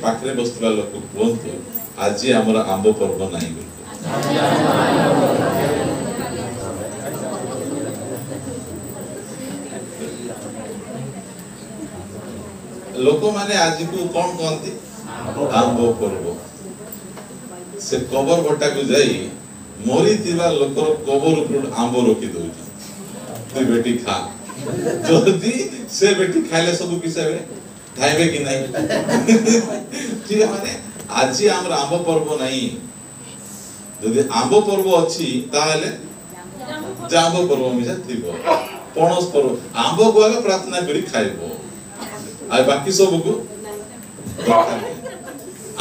पाखरे बसुवा लोक कहतु आज आमर आंब पर्व नहीं बोल लोक माने आज को कौन कहती आंब पर्व से कबर बटा को जाई मरी थिबा लोकर कबर ऊपर आंब रखी दउछ तू बेटी खा जदी से बेटी खाइले सब किसबे खाइबे कि नहीं ठीक माने आज हमर आंब पर्व नहीं जदी आंब पर्व अछि ताहले जांब पर्व मिजा थिबो पणस पर्व आंब को आगे प्रार्थना करी खाइबो आ बाकी सब को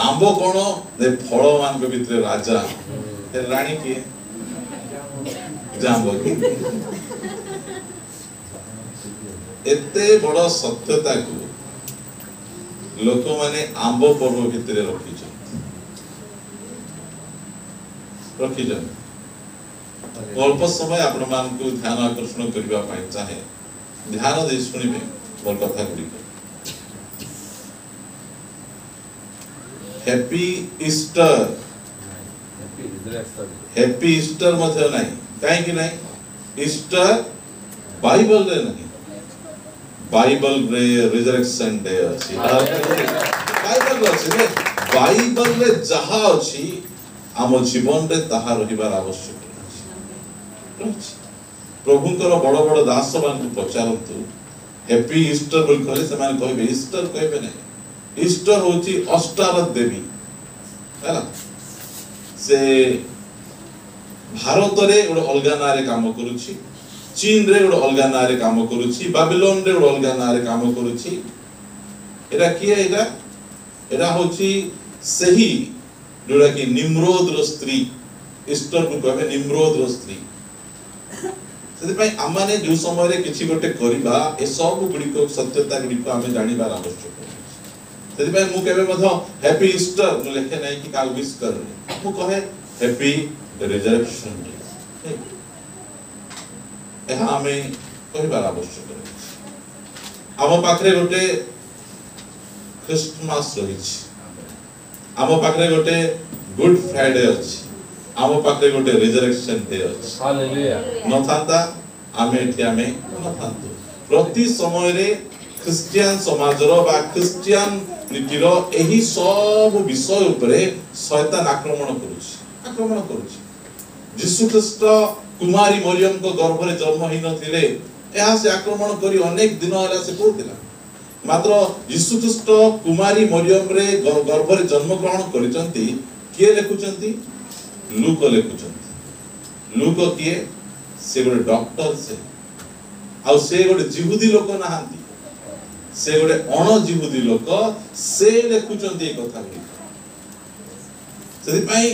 आंब कोन दे फल मान के भीतर राजा ए रानी के जांब के एते बड़ सत्यता को लोक माने आंब पर्व भीतर रखी अल्प समय आपण मान को ध्यान आकर्षण करबा पाई चाहे ध्यान दे सुनिबे मोर कथा गुडी हैप्पी ईस्टर मध्य नहीं काहे कि नहीं ईस्टर बाइबल रे नहीं बाइबल रे रिजरेक्शन डे अछि बाइबल रे अछि बाइबल रे जहा अछि आम जीवन रे ताहा रहिबार आवश्यक अछि प्रभुकर बड़ बड़ दास मान को पचारंतु हैप्पी ईस्टर बोल कहले से माने कहबे ईस्टर कहबे नहीं ईस्टर होची अष्टावत देवी हैला से भारत रे ओड अलगा नारे काम करूची चीन रे ओड अलगा नारे काम करूची बाबिलोन रे ओड अलगा नारे काम करूची एरा किए एरा होची सही जोड़ा कि निम्रोद रो स्त्री ईस्टर को कहबे निम्रोद रो स्त्री सेति पई आमाने जो समय रे किछि गोटे करिबा ए सब गुडी को सत्यता गुडी को आमे जानिबार आवश्यक सेति पई मु केबे मध हैप्पी ईस्टर मु लेखे नै कि काल विश कर मु कहे हैप्पी रिजरेक्शन डे एहा आमे कहिबार आवश्यक आम पाखरे गोटे क्रिसमस रहिछि आम पाखरे गोटे गुड फ्राइडे अछि आम पाखरे गोटे रिजरेक्शन डे अछि हालेलुया न थांता आमे एठी आमे न थांतु प्रति समय रे क्रिश्चियन समाज रो बा क्रिश्चियन नीतिर एही सब विषय उपरे शैतान आक्रमण करूछि यीशु ख्रीष्ट कुमारी मरियम को गर्भ रे जन्म हि नथिले एहा से आक्रमण करी अनेक दिन होला से कहतिला मात्र यीशु ख्रीष्ट कुमारी मरियम रे गर्भ रे जन्म ग्रहण करिसंती किए लेखुचंती लूक लेखुचंती लूक किए से गोटे डॉक्टर से आ से गोटे जिहुदी लोक नाहांती से गोटे अण जिहुदी लोक से लेखुचंती ए कथा गुडी सेति पई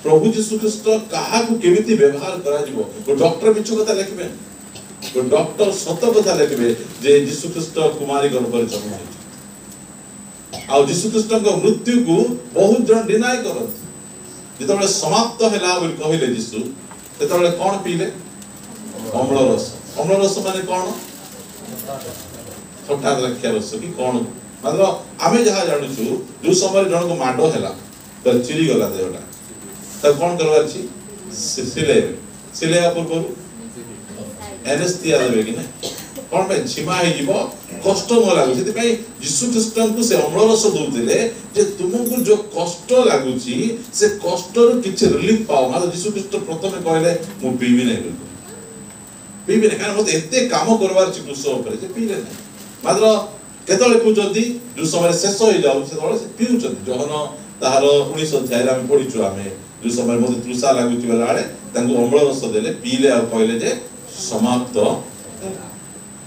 प्रभु यीशु ख्रीष्ट काहा को केमिति व्यवहार करा जिवो ओ डॉक्टर मिछ कथा लेखबे तो डॉक्टर सत कथा लिखबे जे यीशु ख्रीष्ट कुमारी गर्भ रे जन्म होई आ यीशु ख्रीष्ट को मृत्यु को बहुत जन डिनाय करत जेतबे समाप्त हैला बोल कहिले यीशु तेतबे कोन पीले अम्ल रस माने कोन खट्टा द्राक्षा रस की कोन मात्र आमे जहा जानु छु जो समय जन को माडो हैला त चिरी गला देहटा त कोन करबार छी सिले पूर्व एनेस्थीसिया देबे कि नै कोन पे छिमा हे जीवो कष्ट न लागु सेति पई यीशु ख्रीष्ट को से अम्ल रस दउतिले जे तुमको जो कष्ट लागुची से कष्ट रो किछ रिलीफ पाओ माने यीशु ख्रीष्ट प्रथमे कहले मु पीबी नै पीबी नै कारण मते एते काम करबार छि क्रूस ऊपर जे पीले नै मात्र केतले पूजंती जो समय शेष हो जाउ से तळे से पीउचंती जहन ताहार 19 अध्याय रे हम पढिछु आमे जो समय मते तृषा लागुची बेला आले तांको अम्ल रस देले पीले आ कहले जे समाप्त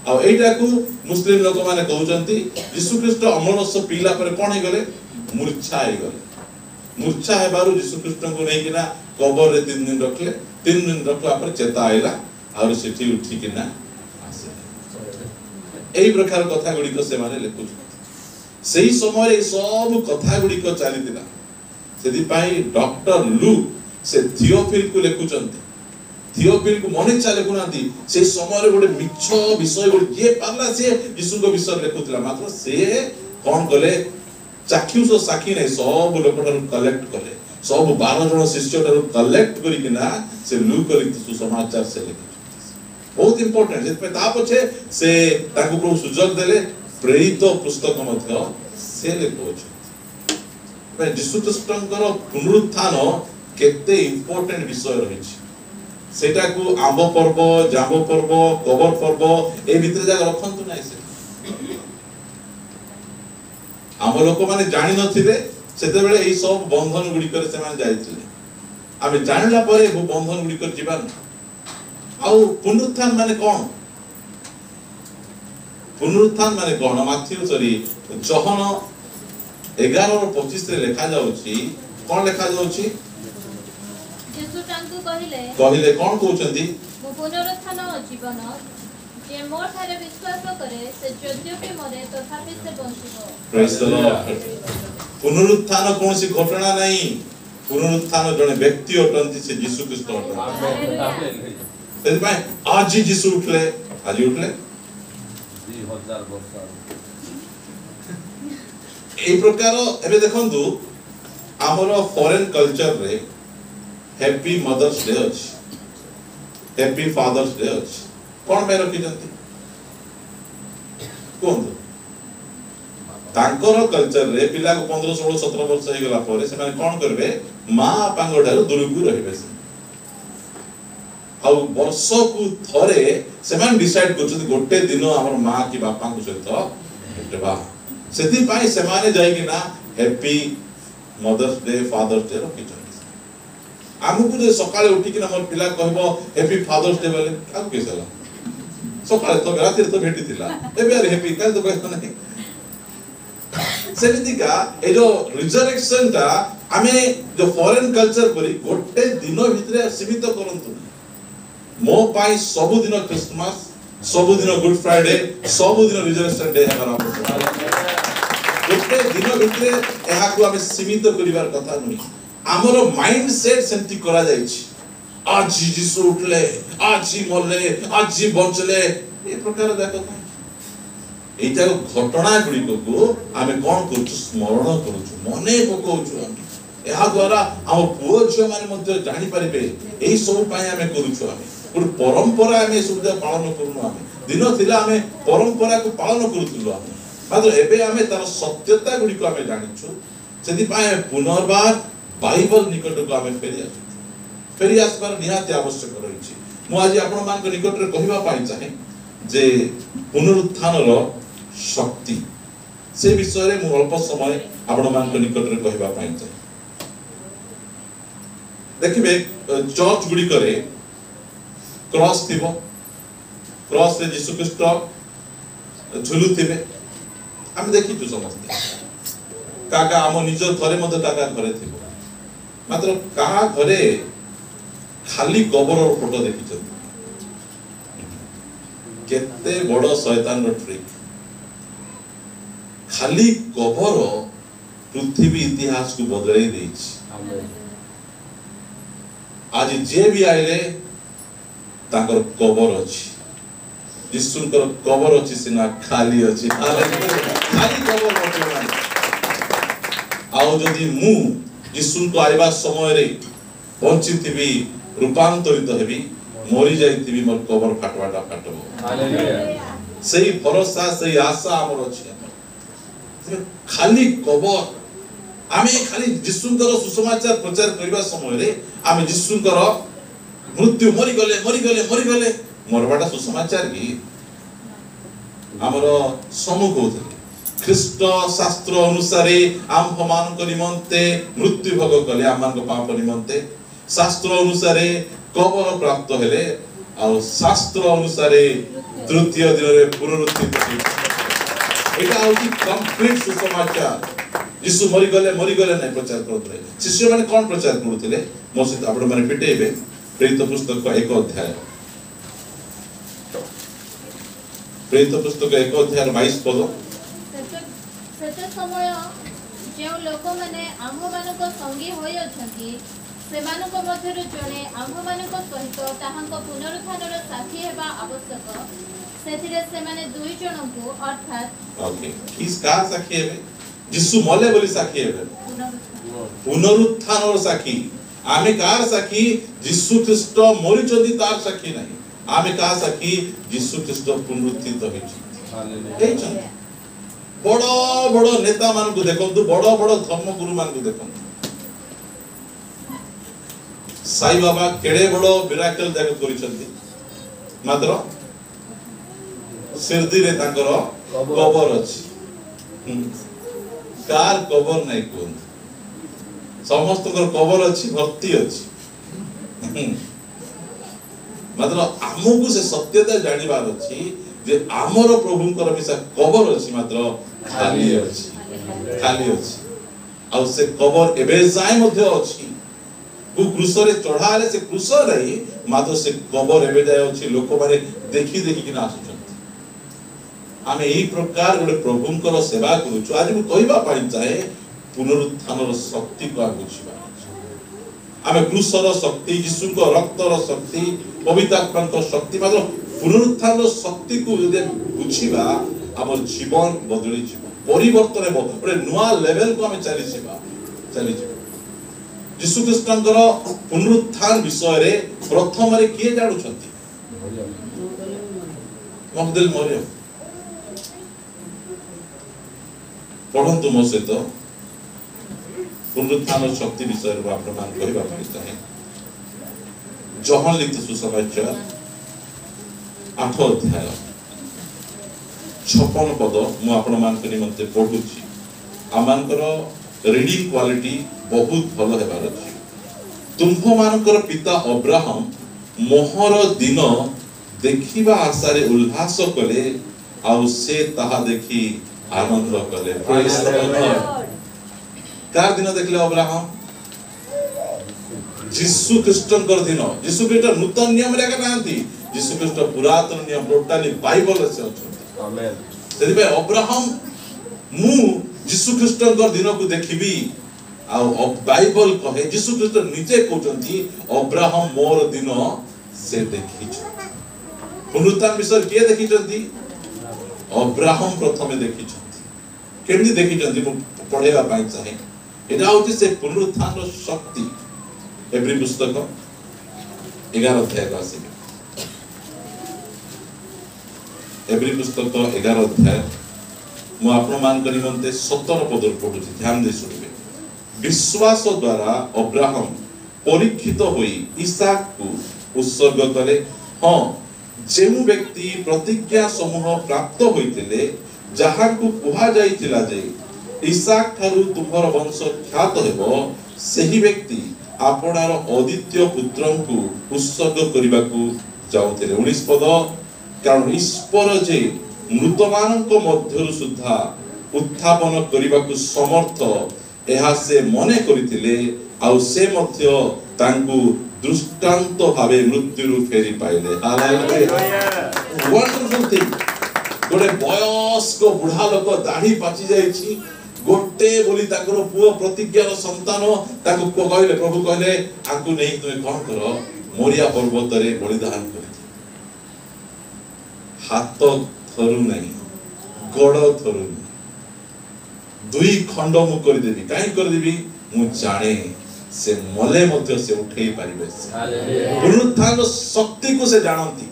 आ एटा को मुस्लिम लोक माने कहउचंती यीशु ख्रीष्ट अम्ल रस पीला पर कोन हे गले मूर्छा हेबारु यीशु ख्रीष्ट को नै किना कबर रे 3 दिन रखले 3 दिन रखला पर चेता आइला और सेठी उठी किना आसे एई प्रकार कथा गुडी को से माने लेखु सेही समय ए सब कथा गुडी को चलीतिला सेदी पाई डॉक्टर लू से थियोफिल को लेखुचंती थियोफिल को मने चाले गुनांती से समय रे गोटे मिछ विषय गोटे जे पारला से यीशु को विषय लेखुतला मात्र से कोन कले ଚାକ୍ଷୁଷ ସାକ୍ଷୀ ନାହିଁ ସବୁ ଲୋକଠାରୁ କଲେକ୍ଟ କଲେ ସବୁ 12 ଜଣ ଶିଷ୍ୟଠାରୁ କଲେକ୍ଟ କରିକିନା ସେ ଲୁକର ସୁସମାଚାର ସେ ଲେଖିଛନ୍ତି ବହୁତ ଇମ୍ପୋର୍ଟାଣ୍ଟ ସେଥିପାଇଁ ତା ପଛେ ସେ ତାଙ୍କୁ ପ୍ରଭୁ ସୁଯୋଗ ଦେଲେ ପ୍ରେରିତ ପୁସ୍ତକ ମଧ୍ୟ ସେ ଲେଖୁଅଛନ୍ତି ଯୀଶୁ ଖ୍ରୀଷ୍ଟଙ୍କର ପୁନରୁତ୍ଥାନ କେତେ ଇମ୍ପୋର୍ଟାଣ୍ଟ ବିଷୟ ରହିଛି ସେଟାକୁ ଆମ୍ବ ପର୍ବ ଜାମ୍ବ ପର୍ବ କବର ପର୍ବ ଏ ଭିତରେ ଯାକ ରଖନ୍ତୁ ନାହିଁ ସେ ଆମ ଲୋକମାନେ ଜାଣି ନଥିଲେ ସେତେବେଳେ ଏଇ ସବୁ ବନ୍ଧନ ଗୁଡ଼ିକରେ ସେମାନେ ଯାଇଥିଲେ ଆମେ ଜାଣିଲା ପରେ ବନ୍ଧନ ଗୁଡ଼ିକରେ ଯିବା ଆଉ ପୁନରୁତ୍ଥାନ ମାନେ କଣ ପୁନରୁତ୍ଥାନ ମାନେ କଣ ଜହନ 11:25 ରେ ଲେଖା ଯାଉଛି କଣ ଲେଖା ଯାଉଛି ଯୀଶୁ ତାଙ୍କୁ କହିଲେ କଣ କହୁଛନ୍ତି ମୁଁ ପୁନରୁତ୍ଥାନ ଓ ଜୀବନ ଯେ ମୋ ଠାରେ ବିଶ୍ୱାସ କରେ ସେ ଯଦ୍ୟପି ମରେ ତଥାପି ସେ ବଞ୍ଚିବ ପ୍ରେଜ୍ ଦ ଲର୍ଡ ପୁନରୁତ୍ଥାନ କୌଣସି ଘଟଣା ନାହିଁ ପୁନରୁତ୍ଥାନ ଜଣେ ବ୍ୟକ୍ତି ଅଟନ୍ତି ସେ ଯୀଶୁ ଖ୍ରୀଷ୍ଟ ଅଟନ୍ତି ସେଥିପାଇଁ ଆଜି ଯୀଶୁ ଉଠିଲେ ଆଜି ଉଠିଲେ 2000 ବର୍ଷ এই প্রকার এবে দেখন্তু আমার ফরেন কালচার রে হ্যাপি মদর্স ডে আছে হ্যাপি ফাদার্স ডে আছে কোন পে রখি জন্তি কোন তাঙ্কর কালচার রে পিলা को 15 16 17 वर्ष हे गला परे से माने कोन करबे मां पांगडार दुरुगु रहिबे से आ वर्ष को थरे से मान डिसाइड करछथि गोटे दिन हमर मां की बापा को सहित भेटबा सेति पाई से माने जाई कि ना happy mother's day father's day रखि छथि हमकु जे सकाळे उठी कि हमर पिला कहबो हैप्पी फादर्स डे बोले आ केसला सकाळे तो राती तो भेटितिला एबे यार हैप्पी काल तो कहत नहीं सेमितिका ए जो रिजरेक्शन ता हमें जो फॉरेन कल्चर परी गोटे दिन भितरे सीमित करंतु मो पाई सब दिन क्रिसमस सब दिन गुड फ्राइडे सब दिन रिजरेक्शन डे हमारा गोटे दिन भितरे एहा को हमें सीमित करिवार कथा नहीं हमर माइंड सेट सेंति करा जाई छी आज जीसु उठले आज मरले आज बंचले ए प्रकार देखो एटा घटना गुडी को आमे कोन करछु स्मरण करछु मने पकोछु आमे एहा द्वारा हम पुओ झियो माने मध्ये जानि परिबे एई सब पाए आमे करछु आमे गुड परंपरा आमे सब पालन करनु आमे दिन थिला आमे परंपरा को पालन करथुलो आमे मात्र एबे आमे तार सत्यता गुडी को आमे जानिछु सेति पाए पुनर्बार बाइबल निकट को आमे फेरी आसबार निहाती आवश्यक रहिछि मु आज आपण मान को निकट रे कहिबा पाई चाहे जे पुनरुत्थान रो शक्ति से विषय रे मु अल्प समय आपण मान को निकट रे कहिबा पाई चाहे देखिबे चर्च गुडी करे क्रॉस थिबो क्रॉस रे यीशु ख्रीस्ट झुलु थिबे हम देखि छु समस्त काका हम निज घरे मते काका घरे थिबो मात्र कहा घरे खाली गोबर फोटो देखि छ केते बड़ शैतान रो ट्रिक खाली गोबर पृथ्वी इतिहास को बदलाई देछि आज जे भी आइले ताकर कबर अछि यीशुकर कबर अछि सिना खाली अछि खाली कबर बचवान आउ जदि मु यीशु को आइबा समय रे बंचिथिबी रूपांतरित हेबी मरि जाइथिबी मोर कबर फाटवाटा फाटबो हालेलुया सेही भरोसा सेही आशा हमर अछि खाली कबर आमे खाली यीशुकर सुसमाचार प्रचार करबा समय रे आमे यीशुकर मृत्यु मरि गले मरबाटा सुसमाचार की हमर सम्मुख होते ख्रीष्ट शास्त्र अनुसार आम मान निमंते मृत्यु भोग कले आम पाप निमंते शास्त्र अनुसार कबर प्राप्त हेले आ शास्त्र अनुसार तृतीय दिन रे पुनरुत्थित एटा होती कंप्लीट सुसमाचार यीशु मरि गले नै प्रचार करथले शिष्य माने कोन प्रचार करथले मो सहित आपण माने पिटेबे प्रेरित पुस्तक 1 अध्याय प्रेरित पुस्तक 1 अध्याय 22 पद सेते समय जे लोक माने आम्भ मानको संगी होय अछंती सेमानको मध्यरु जणे आम्भ मानको सहित ताहांको पुनरुत्थानर साथी हेबा आवश्यक सेथिरे से माने दुई जनଙ୍କୁ अर्थात ओके किस का साखी हेबे यीशु मले बोली साक्षी हेबे पुनरुत्थान साक्षी आमे कार साक्षी यीशु ख्रीष्ट मरिचंदी तार साक्षी नहीं आमे का साक्षी यीशु ख्रीष्ट पुनरुत्थित होइछि बड़ बड़ नेता मान को देखंतु बड़ बड़ धर्म गुरु मान को देखंतु साई बाबा केड़े बड़ मिराकल जाक करिसंती मात्र सिरदी रे तांकर कबर अछि कार कबर नहीं कोन समस्त कबर अच्छी भक्ति अच्छी मात्र आमको से सत्यता जानिबार अच्छी जे आमर प्रभुंकर मिसा कबर अच्छी मात्र खाली अच्छी आ से कबर एबे जाय मध्ये अच्छी को क्रूस रे चढ़ाले से क्रूस रे मात्र से कबर एबे जाय अच्छी लोक माने देखि देखि कि आसुचंती आमे एही प्रकार गोटे प्रभुंकर सेवा करूछु आज मु कहबा पाई चाहे पुनरुत्थान शक्ति को बुझिबा आमे क्रूसर शक्ति यीशु को रक्तर शक्ति पवित्र आत्मा को शक्ति मात्र पुनरुत्थान शक्ति को यदि बुझिबा हमर जीवन बदली जीवन परिवर्तन हेबो गोटे नुआ लेवल को हमें चली जीवा यीशु ख्रीष्टंकर पुनरुत्थान विषय रे प्रथम रे किए जानु छथि मगदल मरियम पढ़ंतु मो सहित पुनरुत्थान शक्ति विषय रे आपण मान कहबा पाई चाहे जहन लिखित सुसमाचार 8 अध्याय 56 पद मु आपण मान के निमंते पढुछि आमानकर रीडिंग क्वालिटी बहुत भलो हेबार अछि तुमभ मानकर पिता अब्राहम मोहर दिन देखिबा आशा रे उल्लास कले आ से ताहा देखि आनंद कले प्रेज द लॉर्ड कार दिन देखले अब्राहम यीशु ख्रीष्टंकर दिन यीशु ख्रीष्ट नूतन नियम रे नांती यीशु ख्रीष्ट पुरातन नियम टोटली बाइबल से अछि आमेन सेति पे अब्राहम मु यीशु ख्रीष्टंकर दिन को देखिबी आ बाइबल कहे यीशु ख्रीष्ट निजे कहउचंती अब्राहम मोर दिन से देखिछ पुनरुत्थान विषय के देखिचंती अब्राहम प्रथमे देखिचंती केमनी देखिचंती मु पढेबा पाई चाहे एटा होची से पुनरुत्थान शक्ति एब्री पुस्तक 11 अध्याय का आसी एब्री पुस्तक 11 अध्याय मु आपण मान करी मनते 17 पद पढुची ध्यान दे सुनिबे विश्वास द्वारा अब्राहम परीक्षित होई इसहाक को उत्सर्ग करे हां जेमु व्यक्ति प्रतिज्ञा समूह प्राप्त होइतिले जहा को कुहा जाइतिला जे इसहाक थारु तुमर वंश ख्यात हेबो सेही व्यक्ति आपणार अद्वितीय पुत्रन को उत्सर्ग करिबा को जाउतिले 19 पद कारण ईश्वर जे मृतमान को मध्यरु सुद्धा उत्थापन करिबा को समर्थ एहा से मने करितिले आ से मध्य तांकु दृष्टांत भावे मृत्यु फेरी पाइले हालेलुया वंडरफुल थिंग गोटे वयस्क बुढ़ा लोक दाढ़ी पाची जाइछि गोटे बोली ताकर पुओ प्रतिज्ञार संतान ताकु कहले प्रभु कहले आकु नहीं तुमे कोन करो मोरिया पर्वत रे बलिदान कर हाथ थरु नहीं गोड़ थरु दुई खंड मु कर देबी काई कर देबी मु जाने से मले मध्य से उठेई पारिबे पुनरुत्थान शक्ति को से जानंती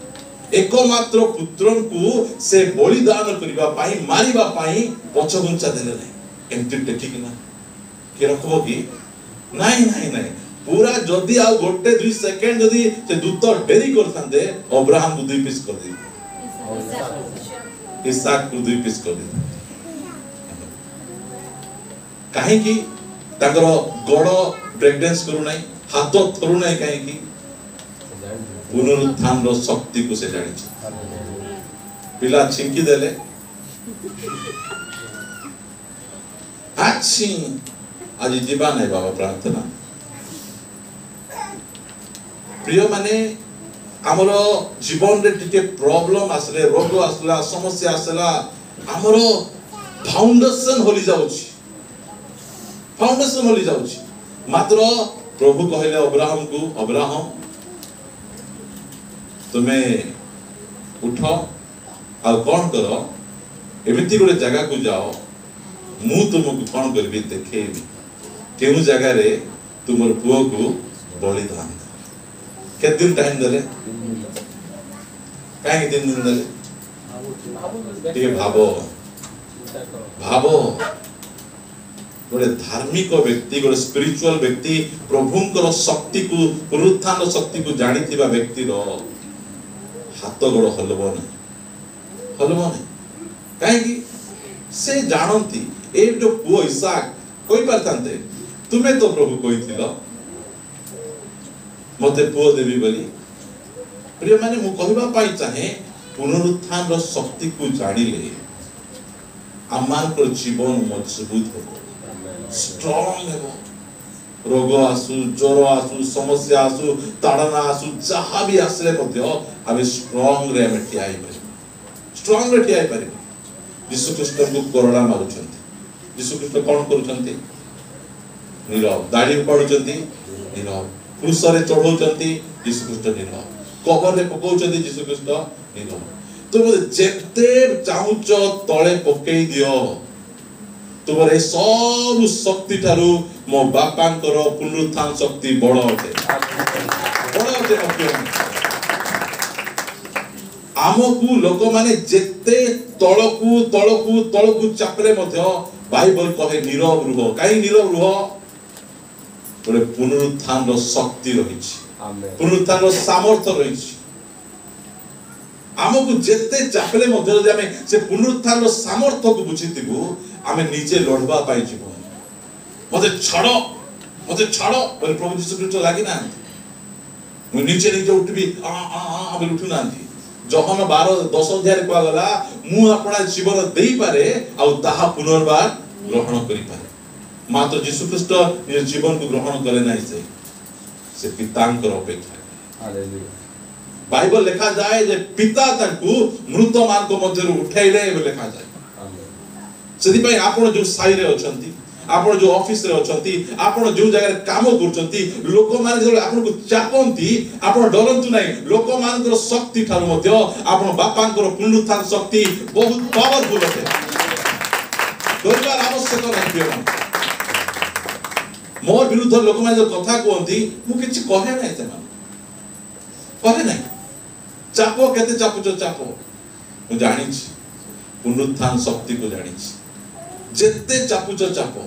एकमात्र पुत्रन को से बलिदान करिबा पाई मारिबा पाई पछगुंचा देले नै एमती टेकी कि ना के रखबो कि नाही नाही नाही पूरा जदी आ गोटे 2 सेकंड जदी से दूत डेरी करथांदे अब्राहम को 2 पीस कर दे इसहाक को 2 पीस कर दे काहे कि ताकर गड़ ब्रेक डांस करू नाही हाथ थरू नाही काहे कि पुनरुत्थान रो शक्ति को से जानि छ पिला छिंकी देले आछि आज जीवा नाही बाबा प्रार्थना प्रिय माने हमर जीवन रे टिके प्रॉब्लम आसले रोग आसला समस्या आसला हमर फाउंडेशन होली जाउछि फाउंडेशन होली जाउछि मात्र प्रभु कहले अब्राहम को अब्राहम तुमे उठ आ कोन करो एमिति गोटे जगह को जाओ मु तुमको कौन करबी देखेबी केउ जगह रे तुमर पुओ को बलिदान के दिन टाइम देले काहे दिन दिन देले ठीक भाबो भाबो गोटे धार्मिक व्यक्ति गोटे स्पिरिचुअल व्यक्ति प्रभुंकर शक्ति को पुनरुत्थान शक्ति को जानिथिबा व्यक्ति रो हाथ गोड़ हलबो नहीं काहे से जानती ए जो पुओ इसहाक कोई पारथांते तुम्हें तो प्रभु कहिथिलो मते पुओ देवी बोली प्रिय माने मु कहबा पाई चाहे पुनरुत्थान रो शक्ति को जानिले आमान को जीवन मजबूत हो स्ट्रांग है रोग आसु ज्वर आसु समस्या आसु ताड़ना आसु जहाँ भी आसले मध्य आमे स्ट्रांग रे आमे ठिया स्ट्रांग रे ठिया पारि यीशु ख्रीष्ट को कोरोना मारुचंती यीशु ख्रीष्ट कोन करूचंती नीरव दाढ़ी पडुचंती नीरव क्रूस रे चढ़ौचंती यीशु ख्रीष्ट नीरव कबर रे पकाउचंती यीशु ख्रीष्ट नीरव तुम जेते चाहुच तळे पकेई दियो तुमर ए सब शक्ति ठारू मो बापांकर पुनरुत्थान शक्ति बड़ अटे आमकू लोक माने जेते तळकू तळकू तळकू चापले मध्य बाइबल कहे नीरव रुह काई नीरव रुह गोटे पुनरुत्थान रो शक्ति रहिछि पुनरुत्थान रो सामर्थ्य रहिछि आमको जेते चापले मध्य जदि आमे से पुनरुत्थान रो सामर्थ्य को बुझितिबु आमे निजे लड़बा पाई जीवन मते छाड़ो बोले प्रभु यीशु ख्रीष्ट लागी ना मु निजे निजे उठबी आ बोले उठु नांती जहन 12-10 अध्याय कुआ गला मु अपना जीवन देई पारे आ ताहा पुनर्बार ग्रहण करि पारे मात्र यीशु ख्रीष्ट निज जीवन को ग्रहण करे नाही से पितांकर अपेक्षा हालेलुया बाइबल लिखा जाए जे पिता तांकु मृत मान को मध्य उठाइले लिखा जाए सेति पई आपण जो साई रे अछंती आपण जो ऑफिस रे अछंती आपण जो जगह काम करछंती लोक मान जे आपण को चापंती आपण डरंतु नाही लोक मान को शक्ति ठार मध्य आपण बापान को पुनरुत्थान शक्ति बहुत पावरफुल है डरबार आवश्यक नाही मोर विरुद्ध लोक मान जो कथा कहंती मु किछि कहे नाही तमान कहे नाही चापो केते चापुचो चापो मु जानि छी पुनरुत्थान शक्ति को जानि छी जेते चापुचो चापो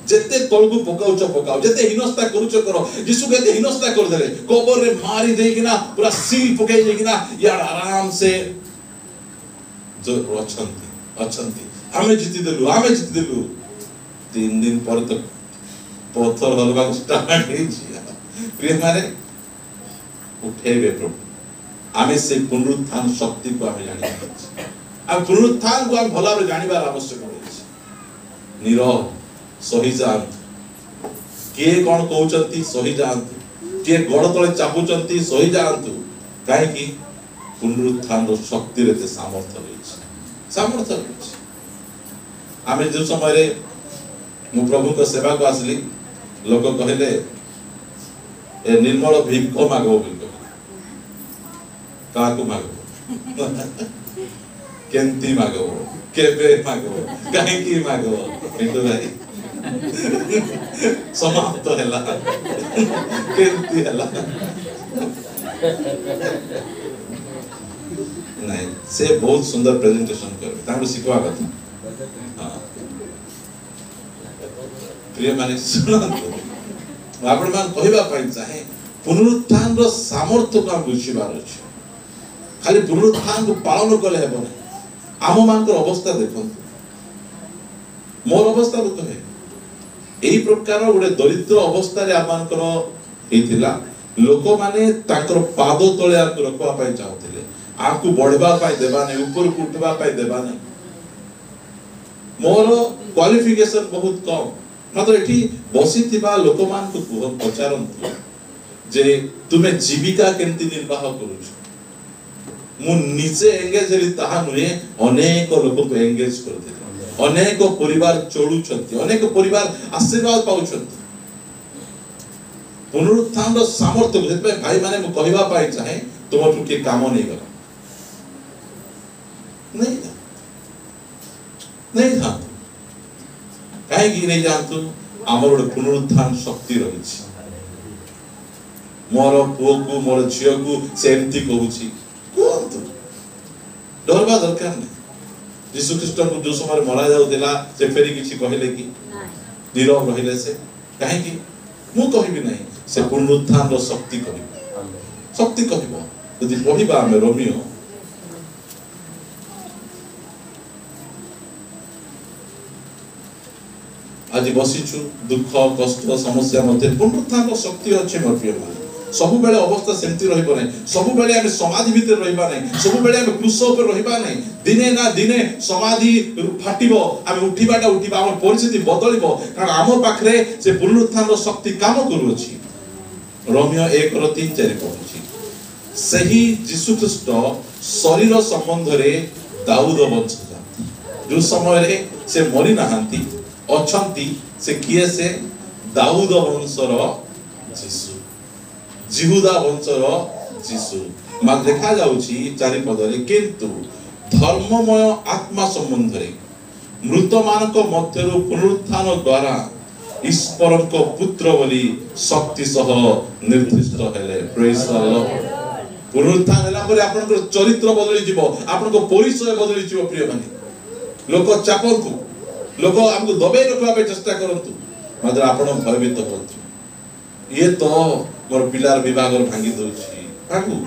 जेते तळगु पकाउचो पकाउ जेते हिनस्ता करूचो करो यीशु केते हिनस्ता कर देले कबर रे मारी देकिना पूरा सील पकाई देकिना यार आराम से जो अछंती हमें जीति देलु 3 दिन पर तो पत्थर हलवा स्टार्ट हे छी प्रिय माने उठेबे प्रभु आमे से पुनरुत्थान शक्ति को आमे जानि छी आ पुनरुत्थान को हम भला रे जानिबार आवश्यक होइछ नीरव सही जांतु के कोन कहउचंती सही जांतु के गड़ तळे चापुचंती सही जांतु काहे कि पुनरुत्थान रो शक्ति रे ते सामर्थ्य होइछ आमे जो समय रे मु प्रभु को सेवा को आसली लोक कहले ए निर्मल भिक्ख मागो बिल्कुल काकू मागो केंती मागो केबे मागो काहे की मागो बिल्कुल भाई समाप्त हैला केंती हैला नहीं से बहुत सुंदर प्रेजेंटेशन कर तांको सिखवा कथा हां प्रिय माने सुनंतु आपण मान कहबा पाई चाहे पुनरुत्थान रो सामर्थ्य को बुझिबार अछि खाली पुनरुत्थान को पालन कले हेबो नै आम मान को अवस्था देखो मोर अवस्था को कहे एही प्रकार गोटे दरिद्र अवस्था रे आमान करो हेतिला लोक माने ताकर पाद तळे आकु रखवा पाई चाहथिले आकु बढ़बा पाई देबा नै ऊपर को उठबा पाई देबा नै मोर क्वालिफिकेशन बहुत कम मात्र एठी बसिथिबा लोक मान को पचारंतु जे तुमे जीविका केंति निर्वाह करूछ मु निजे एंगेज हेली ताहा नुहे अनेक लोक को एंगेज कर दे अनेक परिवार चलुछंती अनेक परिवार आशीर्वाद पाउछंती पुनरुत्थान रो सामर्थ्य जेते भाई माने मु कहबा पाई चाहे तुमठु के काम नै गला नहीं था कहीं नहीं जानतु आमर गोटे पुनरुत्थान शक्ति रही मोर पुओ को मोर झील को से एमती कहूची कहतु डरवा दरकार नहीं यीशु ख्रीष्ट को जो समय मरा जाउतिला से फेरी किछि कहले कि नीरव रहिले से काहे कि मु कहबी नहीं से पुनरुत्थान रो शक्ति कहबो यदि पढिबा हम रोमियो आज बसिछु दुख कष्ट समस्या मध्य पुनरुत्थान रो शक्ति अछि मोर प्रिय भाई सब बेले अवस्था सेमती रहिबो नै सब बेले हम समाधि भीतर रहिबा नै सब बेले हम क्रूस ऊपर रहिबा नै दिने ना दिने समाधि फाटिबो हम उठिबाटा उठिबा हमर परिस्थिति बदलिबो कारण हमर पाखरे से पुनरुत्थान रो शक्ति काम करू अछि रोमियो 1:3-4 कहूछि सही यीशु ख्रीष्ट शरीर संबंध रे दाऊद वंशजा जो समय रे से मरि नाहंती अछंती से किए से दाऊद वंशर यीशु जिहुदा वंशर यीशु मा देखा जाउछि 4 पदरे किंतु धर्ममय आत्मा संबंध रे मृत मानक मध्यरु पुनरुत्थान द्वारा ईश्वर को पुत्र बोली शक्ति सह निर्दिष्ट हेले प्रेज द लॉर्ड पुनरुत्थान होला परे आपन को चरित्र बदली जीवो आपन को परिचय बदली जीवो प्रिय माने लोक चापंतु लोक हमको दबे रखवा पे चेष्टा करंतु मात्र आपन भयभीत होंतु ये तो मोर पिलार विभाग भांगी दोछि भांगु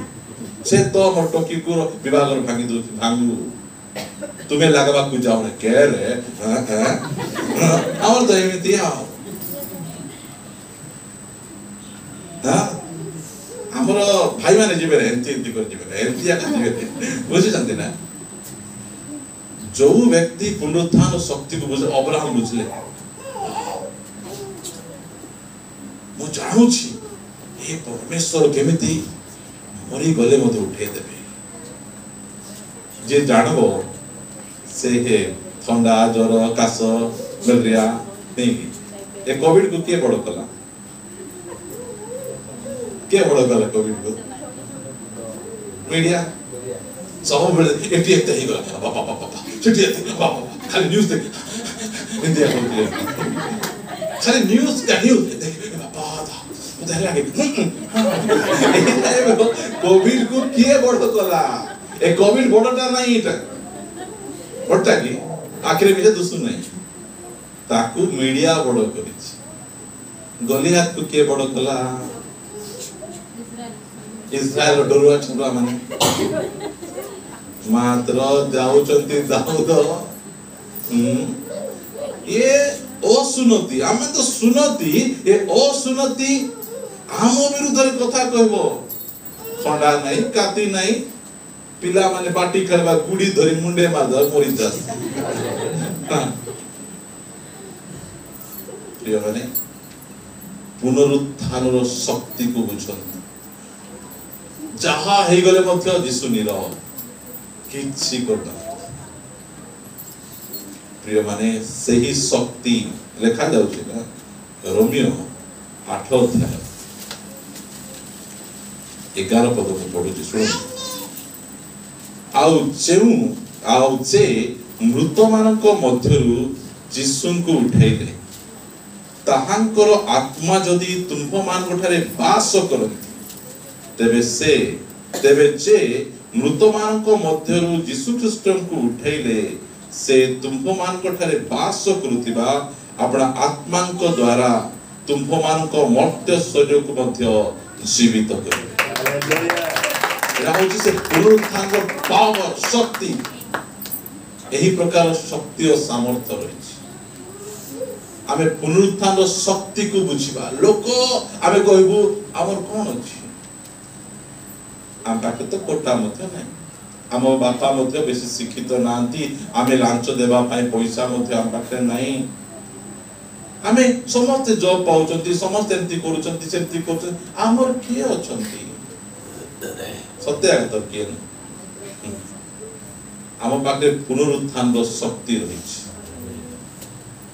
से तो मोर टोकी को विभाग भांगी दोछि भांगु तुम्हें लागबा को जाओ ने के रे और तो एमिति आ हां हमर भाई माने जीवे एंती कर जीवे एंती आका जीवे बुझि जानते ना जो व्यक्ति पुनरुत्थान शक्ति को बुझे अब्राहम बुझले मु जानु छी हे परमेश्वर केमिति मरी गले मते उठे देबे जे जानबो से हे ठंडा ज्वर काश मलेरिया नहीं ए कोविड को के बड़ कला के बड़ कला कोविड को मीडिया सब बेले एटी एकता ही गला बाबा बाबा छुट्टी बाबा खाली न्यूज़ देख इंडिया को खाली न्यूज़ देख बाबा उधर लागे कोविड को किए बड़ कला ए कोविड बड़टा नहीं इटा बड़टा की आखिर में दुसु नहीं ताकू मीडिया बड़ करिछि गलियात को के बड़ कला इस्राएल डरुआ छुरा माने मात्र जाउचंती दाऊद ये असुनति आमे तो सुनति ये असुनति आम विरुद्ध रे कथा कहबो खंडा नहीं काती नहीं पिला माने बाटी खेलबा गुडी धरी मुंडे मादर मरि जास प्रिय माने पुनरुत्थान रो शक्ति को बुझन जहा हे गले मध्य यीशु निरव किछि करता प्रिय माने सही शक्ति लिखा जाउछि ना रोमियो 8 अध्याय 11 पद को पढुछि सुन आउ जे मृत मानक मध्यरु यीशु को उठाइले ताहांकर आत्मा जदि तुंभ मानक ठारे वास करंती तेबे जे मृत मानक मध्यरु यीशु ख्रीष्ट को उठाइले से तुंभ मानक ठारे वास करुतिबा अपना आत्मांक द्वारा तुंभ मानक मर्त्य शरीर को मध्य जीवित करिवे हालेलुया होछि से पुनरुत्थान रो पावर शक्ति एही प्रकार शक्ति और सामर्थ्य रहिछि आमे पुनरुत्थान रो शक्ति को बुझिबा लोक आमे कहबू हमर कोन अछि आम पाखे तो कोटा मध्य नहीं आम बापा मध्य बेसी शिक्षित नांती आमे लांच देबा पाए पैसा मध्य आम पाखे नहीं आमे समस्त जॉब पाउचंती समस्त एंती करूचंती सेंती करूचंती आमर के अछंती सत्य तो के आम पाखे पुनरुत्थान रो शक्ति रहिछि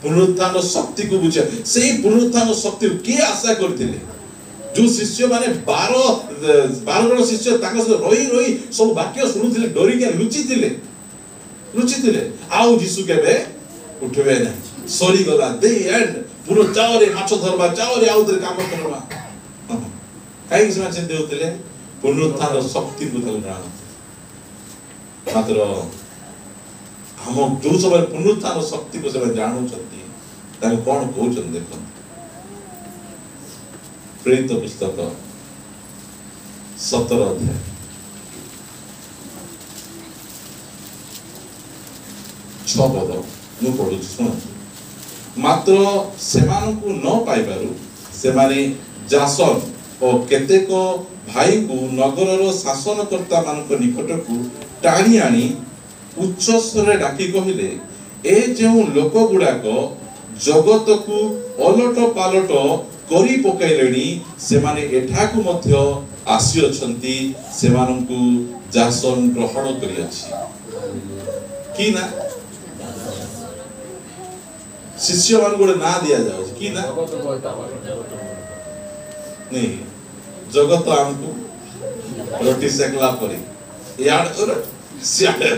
पुनरुत्थान रो शक्ति को बुझे सेही पुनरुत्थान रो शक्ति के आशा करथिले जो शिष्य माने 12 जन शिष्य ताका से रोई सब वाक्य सुनुथिले डरी के लुचिथिले आउ यीशु केबे उठबे नहीं सरी गला दे एंड पूरा चावरे माछ धरबा चावरे आउतरे काम करबा काई किस माछ देउतले पुनरुत्थान शक्ति को ताको जान मात्र हम जो सब पुनरुत्थान शक्ति को सब जानू छथि ताको कोन कहउछन देखन प्रेरित पुस्तक 17 अध्याय छपद मु पढ़ु सुन मात्र सेमानकु न पाइबारु सेमाने जासन और केतेक भाई को नगरर शासनकर्ता मानक निकटकु टाणी आनी उच्च स्वरे डाकी कहिले ए जेउ लोक गुडाक जगत को अलट पालट करी पकाइलेनी सेमाने एठाकु मध्य आसी अछंती सेमानकु जासन ग्रहण करी अछि की ना शिष्य मान गोटे ना दिया जाओ कि ना नहीं जगत हमको रोटी सेकला परे यार सियाड़े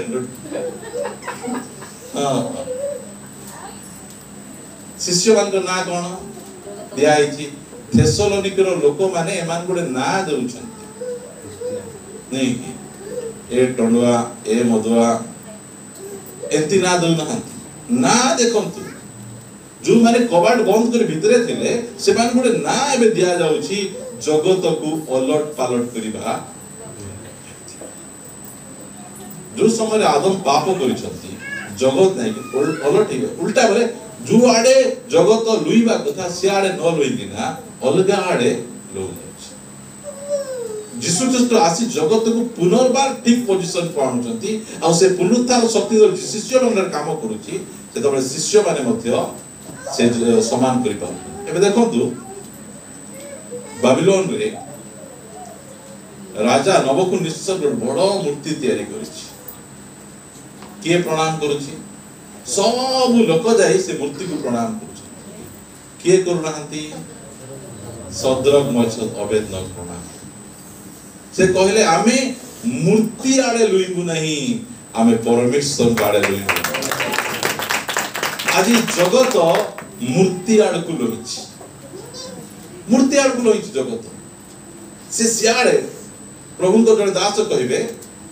शिष्य मान को ना कोन दिया आइछि थेसलोनिकर लोक माने एमान गोटे ना देउछन नहीं कि ए टंडुआ ए मधुआ एंती ना दउ ना देखंतु जो माने कबाट बंद कर भितरे थिले से मान गोटे ना एबे दिया जाउछि जगत को अलट पालट करिबा जो समय आदम पाप करिसंती जगत नै अलट हे उल्टा बोले जो आडे जगत लुइबा कथा से आडे न लुइकिना अलगा आडे लोग जिसु ख्रीष्ट आसी जगत को पुनर्बार ठीक पोजीशन पहुंचंती आ से पुनरुत्थान शक्ति शिष्य मनर काम करूची से तबे शिष्य माने मध्य से समान करि पाउ एबे देखंतु बाबिलोन रे राजा नबुकदनेस्सर बड़ मूर्ति तैयारी करिछि के प्रणाम करूछि सब लोक जाई से मूर्ति को प्रणाम करूछि के करूनांती सद्रक मचद अवेदन प्रणाम से कहले आमे मूर्ति आडे लुइबु नहीं आमे परमेश्वर आडे लुइबु आज जगत मूर्ति आड़ को लोइछि मूर्ति आड़ को लोइछि जगत से सियाड़े प्रभु को जड़े दास कहिबे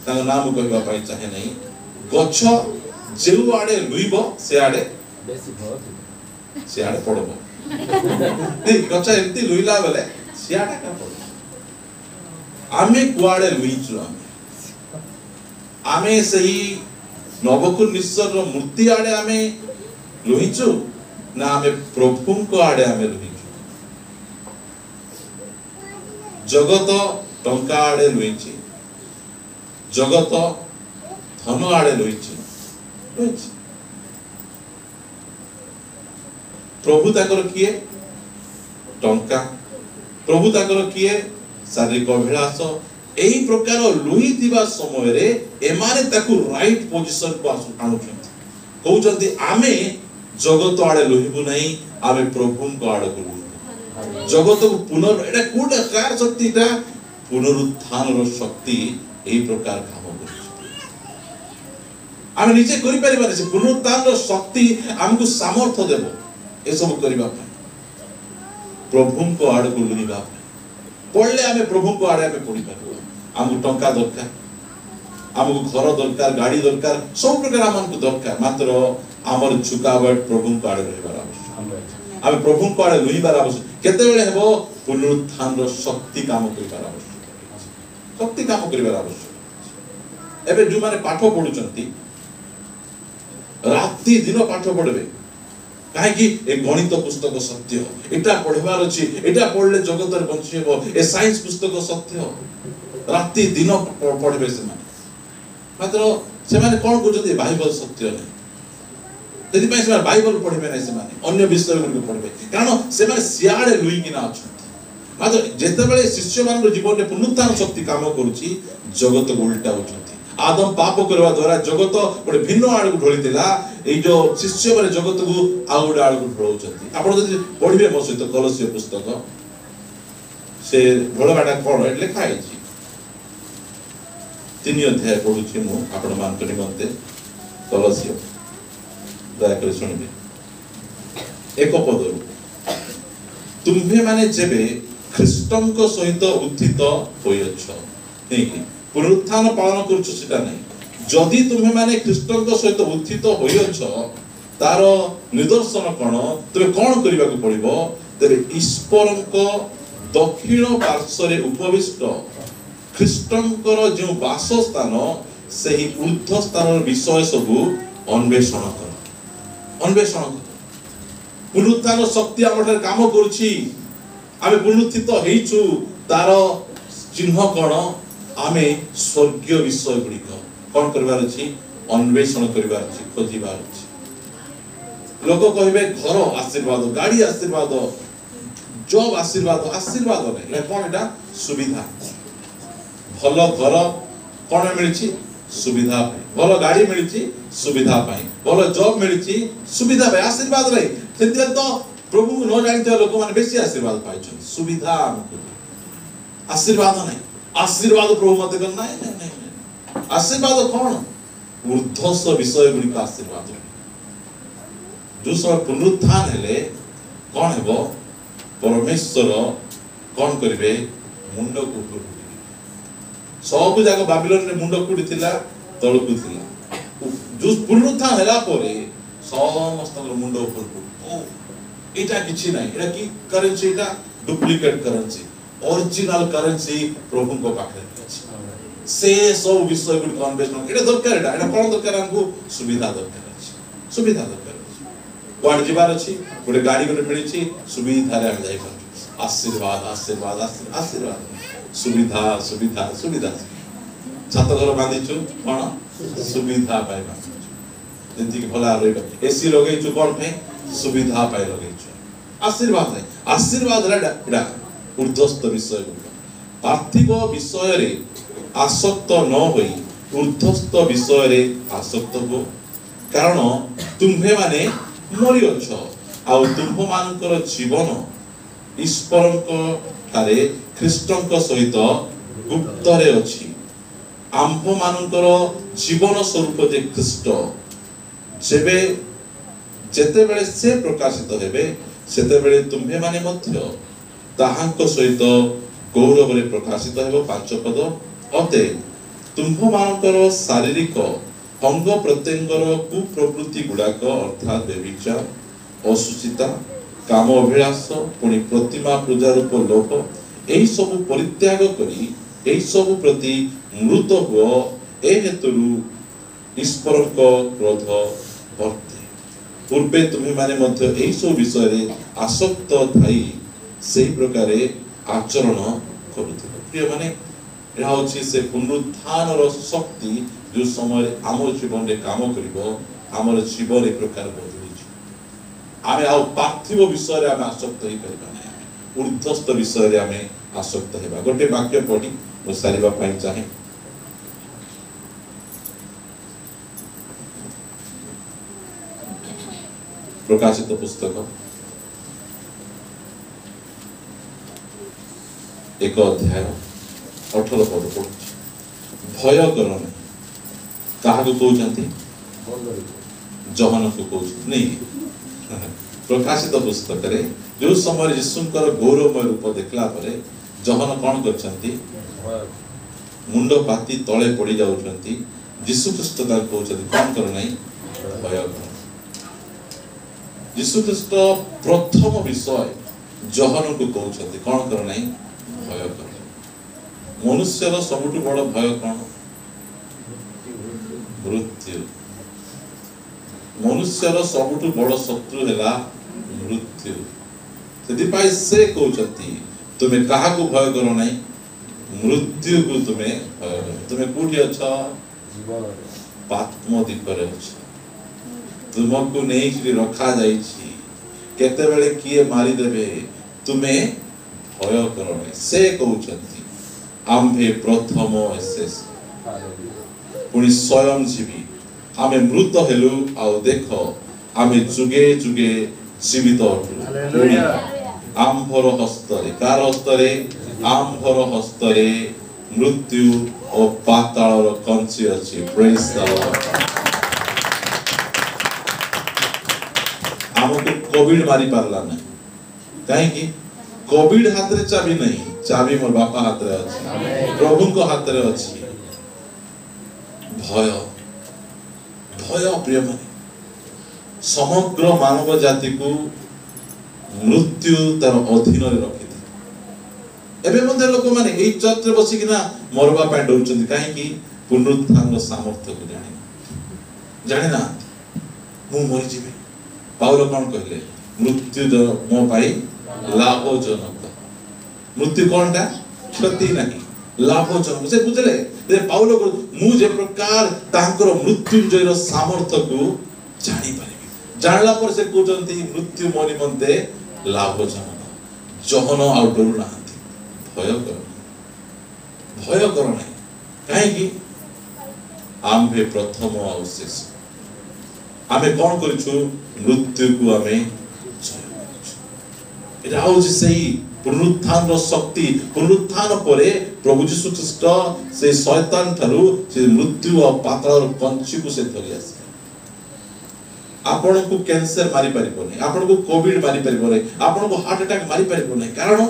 तांग नाम कहबा पई चाहे नहीं गछ जेउ आड़े लुइबो से आड़े बेसी भर से आड़े पड़बो नहीं गछ एंती लुइला बेले से आड़े का पड़बो आमे कुआड़े लुइछु आमे सही नबुकदनेस्सर रो मूर्ति आड़े आमे लुइछु ना आमे प्रभु को आड़े आमे लुइछु जगत टंका आड़े लुइछि जगत धन आड़े लुइछि प्रभु ताकर किए टंका प्रभु ताकर किए शारीरिक अभिलाष एही प्रकार लुई दिबा समय रे एमाने ताकू राइट पोजीशन को आनुछंती कहउछंती आमे जगत आड़े लुहिबु नहीं आमे प्रभु को आड़े लुहिबु जगत को पुनर एटा कोड कार शक्ति ता पुनरुत्थान रो शक्ति एही प्रकार काम करै आमे निजे करि परिबार से पुनरुत्थान रो शक्ति हमकु सामर्थ्य देबो ए सब करिबा प्रभु को आड़े को लुहिबा पढ़ले आमे प्रभु को आड़े आमे पढ़ी पारबो हमकु टंका दरकार हमकु घर दरकार गाड़ी दरकार सब प्रकार हमकु दरकार मात्र हमर झुकावट प्रभु को आड़े रहबार आवश्यक आमे प्रभु को आड़े लुहिबार आवश्यक केते बेले हेबो पुनरुत्थान रो शक्ति काम करिबार आवश्यक शक्ति काम करिबार आवश्यक एबे जो माने पाठ पढुचंती राति दिन पाठ पढबे काहे कि ए गणित पुस्तक सत्य एटा पढबार अछि एटा पढले जगत रे बंची हेबो ए साइंस पुस्तक सत्य राति दिन पढबे से मात्र से माने कोन कहउछथि बाइबल सत्य नै यदि पय से बाइबल पढबे नै से माने अन्य विषय गुडी पढबे कारण से माने सियाडे लुई किना अछथि मात्र जेते बेले शिष्य मान जीवन रे पुनरुत्थान शक्ति काम करूची जगत को उल्टा होचथि आदम पाप करवा द्वारा जगत गोटे भिन्न आड़ को ढोलीला ए जो शिष्य माने जगत को आउ गोटे आड़ को ढोलउछथि आपण जदि पढिबे मो सहित कलसीय पुस्तक से ढोलबाटा कोन एट लिखा आइछि 3 अध्याय पढुछि मु आपण मान कनि मते कलसीय दया कर सुनिबे एक पदरु तुम्हे माने जेबे ख्रीष्टଙ୍କ सहित उत्थित होयछ नहीं कि पुनरुत्थान पालन करछ सेटा नहीं जदि तुम्हे माने ख्रीष्टଙ୍କ सहित उत्थित होयछ तार निदर्शन कोन तबे कोन करिबा को पड़िबो तबे ईश्वरଙ୍କ दक्षिण पार्श्वरे उपविष्ट ख्रीष्टଙ୍କର जो वासस्थान सही ऊर्ध्व स्थान विषय सब अन्वेषण कर पुनरुत्थान शक्ति आमठार काम करुछि आमे पुनरुत्थित हेइछु तार चिन्ह कोन आमे स्वर्गीय विषय गुड़िक कोन करबार अछि अन्वेषण करबार अछि खोजिबार अछि लोक कहबे घर आशीर्वाद गाड़ी आशीर्वाद जॉब आशीर्वाद आशीर्वाद नै कोन एटा सुविधा भलो घर कोन मिलछि सुविधा पाई भलो गाड़ी मिलछि सुविधा पाई भलो जॉब मिलछि सुविधा पाई आशीर्वाद नै सेते तो प्रभु न जानिते लोक माने बेसी आशीर्वाद पाइछन सुविधा आशीर्वाद नै आशीर्वाद प्रभु मते कर नै आशीर्वाद कोन ऊर्ध्वस विषय गुडी आशीर्वाद जो सब पुनरुत्थान हेले कोन हेबो परमेश्वर कोन करिवे मुंड को ऊपर सब जगह बाबिलोन रे मुंड कुडी थिला तळकु थिला जो पुनरुत्थान हेला परे समस्त मुंड ऊपर को एटा किछि नै एटा की करेंसी एटा डुप्लीकेट करेंसी ओरिजिनल करेंसी प्रभु को पाखरे अछि से सब विषय गुडी कन्वेषन एटा दरकार एटा कोन दरकार हमको सुविधा दरकार अछि सुविधा दरकार अछि कोन जीवार अछि गोटे गाड़ी गोटे मिलिछि सुविधा रे हम जाई पारु आशीर्वाद आशीर्वाद आशीर्वाद सुविधा सुविधा सुविधा छात घर बांधिछु कोन सुविधा पाइबा जंती कि भला रहबा एसी लगैछु कोन पे सुविधा पाइ लगैछु आशीर्वाद है आशीर्वाद एटा ऊर्ध्वस्त विषय पार्थिव विषय रे आसक्त न होई ऊर्ध्वस्त विषय रे आसक्त हो कारण तुम्हे माने मरि अछ आ तुम्ह मानकर जीवन ईश्वरଙ୍କ ठारे ख्रीष्टଙ୍କ सहित गुप्त रे अछि आम्भ मानकर जीवन स्वरूप जे ख्रीष्ट जेबे जेते बेले से प्रकाशित हेबे सेते बेले तुम्हे माने मध्य ताहांक सहित गौरव रे प्रकाशित हेबो पांच पद अते तुम्भ मानकर शारीरिक अंग प्रत्यंगर कुप्रवृत्ति गुडाक अर्थात व्यभिचार असुचिता काम अभिलाष पुनि प्रतिमा पूजा रूप लोभ एही सब परित्याग करी एही सब प्रति मृत हो ए हेतुरु ईश्वरक क्रोध वर्ते पूर्वे तुम्हें माने मध्य एही सब विषय रे आसक्त थाई सेही प्रकारे आचरण करूथिल प्रिय माने एहा होछि से पुनरुत्थान रो शक्ति जो समय आम जीवन रे काम करिवो हमर जीवन एक प्रकार बदली आमे आ पार्थिव विषय रे आमे आसक्त होई परिबा नै ऊर्ध्वस्त विषय रे आमे आसक्त हेबा गोटे वाक्य पढी मो सारिबा पई चाहे प्रकाशित पुस्तक एक अध्याय 18 पद पढुछि भय करो नै काहा को कहउछंती जहन को कहउछ नै प्रकाशित पुस्तक रे जो समय यीशुंकर गौरवमय रूप देखला परे जहन कोन करछंती मुंड पाती तळे पड़ी जाउछंती यीशु ख्रीष्ट ता कहउछंती कोन कर नै भय कर यीशु ख्रीष्ट प्रथम विषय जहन को कहउछंती कोन कर नै भय कर मनुष्यर सबटु बड़ भय कोन मृत्यु मनुष्यर सबटु बड़ शत्रु हेला मृत्यु सेति पाई से कहउछंती तुमे काहा को भय करो नै मृत्यु को तुमे भय करो तुमे कोठी अछ जीवन पात्म दीप रे अछ तुमको नेई कि रखा जाई छी केते बेले किए मारी देबे तुमे भय करो नै से कहउछंती आम्भे प्रथम एसेस पुनि स्वयं जीवी आमे मृत हेलु आउ देखो आमे जुगे जुगे जीवित अटु आम्भर हस्तरे कार हस्तरे आम्भर हस्तरे मृत्यु और पाताळर कंची अछि प्रेज द लॉर्ड हमको कोविड मारी पारला नहीं कहीं कोविड हाथ रे चाबी नहीं चाबी मोर बापा हाथ रे अछि प्रभु को हाथ रे अछि भय भय प्रिय माने समग्र मानव जाति को मृत्यु तार अधीन रे रखि एबे मध्ये लोक माने एई चर्च रे बसी किना मरबा पाए डरउचंदी काहे कि पुनरुत्थान सामर्थ्य को जाने ना मु मरि जिबे पाउल कोन कहले मृत्यु मो पाई लाभजनक मृत्यु कोनटा क्षति नहीं लाभजनक से बुझले जे पाउल को मु जे प्रकार तांकर मृत्युंजय रो सामर्थ्य को जानि परिबी जानला पर से कहउचंती मृत्यु मोनि मन्ते लाभजनक जहन आउ डरु ना भय कर नहीं कहीं आम्भे प्रथम और शेष आमे कौन करिछु मृत्यु को आमे एटा होछि सही पुनरुत्थान रो शक्ति पुनरुत्थान परे प्रभु यीशु ख्रीष्ट से शैतान थारु से मृत्यु और पाताल रो कंची को से धरि आसे आपण को कैंसर मारी परिबो नै आपण को कोविड मारी परिबो नै आपण को हार्ट अटैक मारी परिबो नै कारण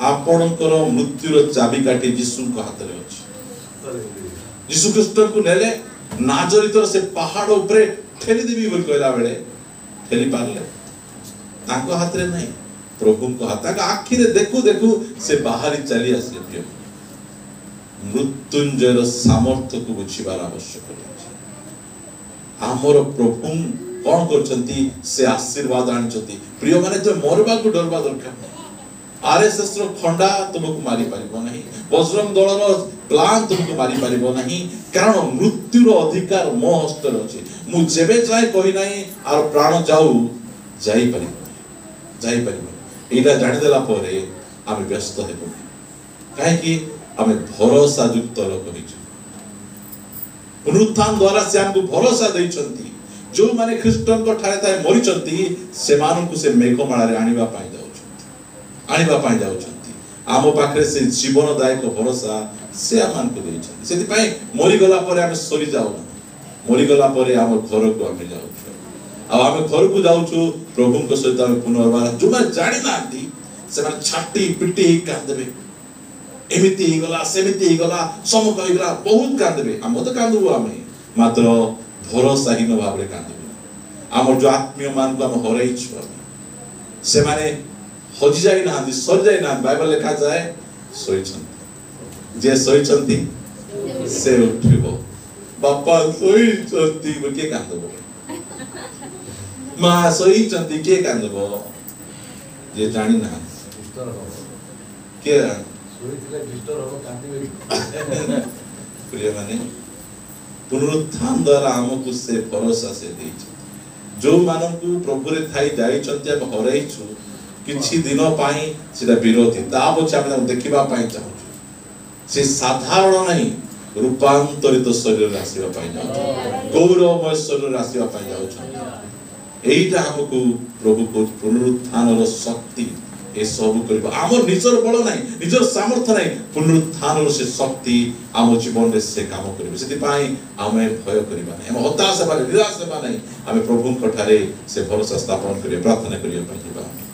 आपणकर मृत्युर चाबिकाठी यीशु को हाथ रे अछि यीशु ख्रीष्ट को नेले नाजरितर से पहाड़ ऊपर ठेली देबी बोल कहला बेले ठेली पारले ताको हाथ रे नहीं प्रभु को हाथ का आखि रे देखु देखु से बाहरी चली आसले प्रिय मृत्युंजय सामर्थ्य को बुझिबार आवश्यक अछि हमर प्रभु कोन करचंती से आशीर्वाद आनचंती प्रिय माने तो मरबा को डरबा दरकार आरएसएस रो खंडा तुमको मारी परिबो नहीं बजरंग दल रो प्लान तुमको मारी परिबो नहीं कारण मृत्यु रो अधिकार मो हस्त रे अछि मु जेबे जाय कहि नहीं आर प्राण जाऊ जाई परिबो एटा जानि देला परे आमे व्यस्त हेबो काहे कि आमे भरोसा युक्त लोक होइछु पुनरुत्थान द्वारा से हमको भरोसा दैछंती जो माने ख्रीष्टन को ठारे ताय मरिचंती से मानन को से मेघमाला रे आनिबा पाई आनिबा पाई जाउछंती आमो पाखरे से जीवनदायक भरोसा से आमान को दैछंती सेति पई मरि गला परे हम सरी जाउ मरि गला परे हम घर को हम जाउ आ हम घर को जाउछु प्रभु को सहित हम पुनर्बार जो मैं जानि नांती से मन छाटी पिटी कान देबे एमिति ही गला सेमिति ही गला सम कहि गला बहुत कान देबे हम तो कांदबो हमें मात्र भरोसाहीन भाबरे कांदबो हम जो आत्मीय मान को हम हरैछु से माने हजि जाई ना सर जाई ना बाइबल लिखा जाए सोइछंती जे सोइछंती से उठिबो बापा सोइछंती के कांदबो मा सोइछंती के कांदबो जे जानि ना के सोइतले डिस्टर्ब हो कांदिबे प्रिय माने पुनरुत्थान द्वारा हमको से भरोसा से देछ जो मानन को प्रभु रे थाई जाइछंती हम हरैछु किछि दिन पाई सेटा विरोधी ता पछे हम देखिबा पाई चाहू से साधारण नहीं रूपांतरित शरीर रासिबा पाई जाउ गौरवमय शरीर रासिबा पाई जाउ एइटा हमको प्रभु को पुनरुत्थान रो शक्ति ए सब करबा हमर निजर बल नहीं निजर सामर्थ्य नहीं पुनरुत्थान रो से शक्ति हम जीवन रे से काम करबे सेति पाई हमें भय करबा नहीं हम हताश हेबा निराश हेबा नहीं हमें प्रभु को ठारे से भरोसा स्थापन करिए प्रार्थना करिए पाई